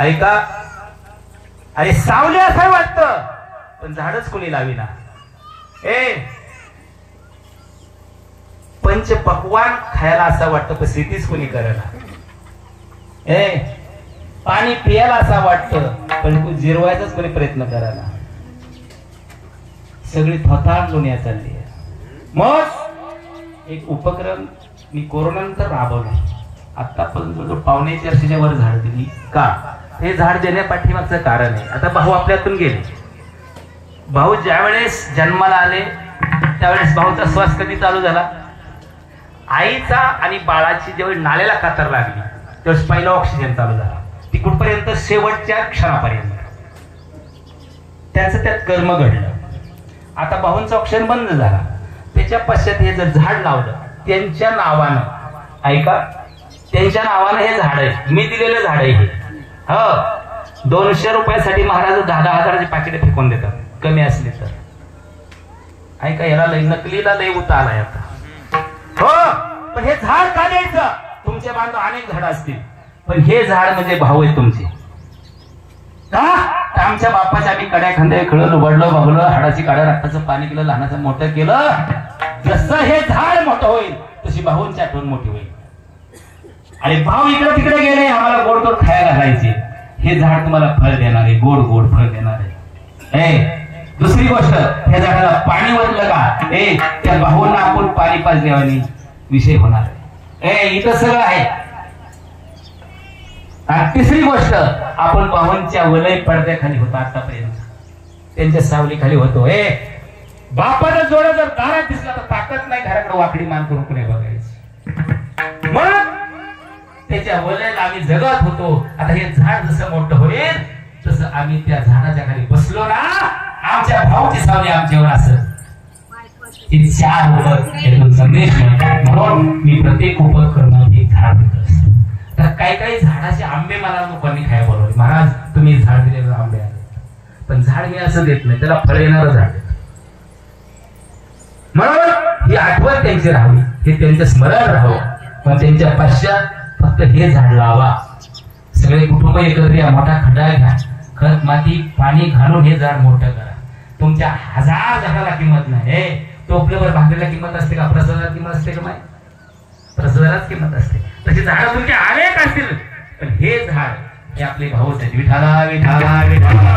ऐका, अरे सावली असं वाटतं पण झाडच कोणी लावीना. पंच पक्वान खायला असं वाटतं पण शेतीच कोणी करेना. पाणी पियाला असं वाटतं पण जिरवायचाच कोणी प्रयत्न करायला. सगळी थोताळ दुनिया चालली आहे. मग एक उपक्रम मी कोरोनानंतर राबवला. आतापर्यंत जो 4.5 वर झाड दिली का, हे झाड देण्या पाठीमागचं कारण आहे. आता भाऊ आपल्यातून गेले. भाऊ ज्यावेळेस जन्माला आले त्यावेळेस भाऊचा श्वास कधी चालू झाला, आईचा आणि बाळाची जेव्हा नालेला कातर लागली त्यावेळेस पहिला ऑक्सिजन चालू झाला. ती कुठपर्यंत, शेवटच्या क्षणापर्यंत. त्याचं त्यात कर्म घडलं. आता भाऊंचा ऑक्सिजन बंद झाला. त्याच्या पश्चात हे जर झाड लावलं त्यांच्या नावानं, ऐका, त्यांच्या नावानं हे झाड आहे, मी दिलेलं झाड आहे हे. 200 रुपयासाठी महाराज 10-10 हजाराची पाकिटे फेकून देतात कमी असले तर. ऐका, याला लय नकलीला लय उता आलाय आता. हो, पण हे झाड का द्यायचं? तुमच्या बांधव अनेक झाड असतील पण हे झाड म्हणजे भाऊ आहे तुमचे. आमच्या बापाच्या आम्ही कड्या खांद्या खेळलो, उघडलो बघलो, हाडाची काड्या रक्ताचं पाणी केलं, लहानाचं मोठं केलं. जसं हे झाड मोठं होईल तशी भाऊंची आठवण मोठी होईल. आणि भाऊ इकडे तिकडे गेले, आम्हाला गोड गोड खायला घालायचे. हे झाड तुम्हाला फळ देणार आहे, गोड गोड फळ देणार आहे. दुसरी गोष्ट, हे झाडाला पाणी ओतलं का, त्या भाऊंना आपण पाणी पाजल्यावानी विषय होणार आहे. इथं सगळं आहे. आणि तिसरी गोष्ट, आपण भावांच्या वलय पडद्याखाली होतो आतापर्यंत, त्यांच्या सावलीखाली होतो. बापाचा जोडा जर दारात दिसला तर ताकद नाही घराकडे वाकडी मान करून कुणी बघायची. मग त्याच्या वलयाला आम्ही जगत होतो. आता हे झाड जसं मोठं होईल तसं आम्ही त्या झाडाच्या खाली बसलो ना, आमच्या भाऊची सावली आमच्यावर असं. हे 4 संदेश म्हणून मी प्रत्येक उपक्रमात एक झाड देत असतो. तर काही झाडाचे आंबे मला लोकांनी खायला बोलवले. महाराज तुम्ही झाड दिलेलं आंबे आले, पण झाड मी असं देत नाही, त्याला फळ येणारं झाड. म्हणून ही आठवण त्यांची राहावी, हे त्यांचं स्मरण राहावं. पण त्यांच्या पश्चात फक्त हे झाड लावा. सगळे कुटुंब एकत्र या, मोठा खड्डा घ्या, खत माती पाणी घालून हे झाड मोठं करा. तुमच्या 1000 झाडाला किंमत नाही. टोपल्यावर भाकरीला किंमत असते का? प्रसादाला किंमत असते का? माय प्रसादालाच किंमत असते. तशी झाडं तुमच्या अनेक असतील पण हे झाड हे आपले भाऊच आहेत. विठाला विठाला विठाला.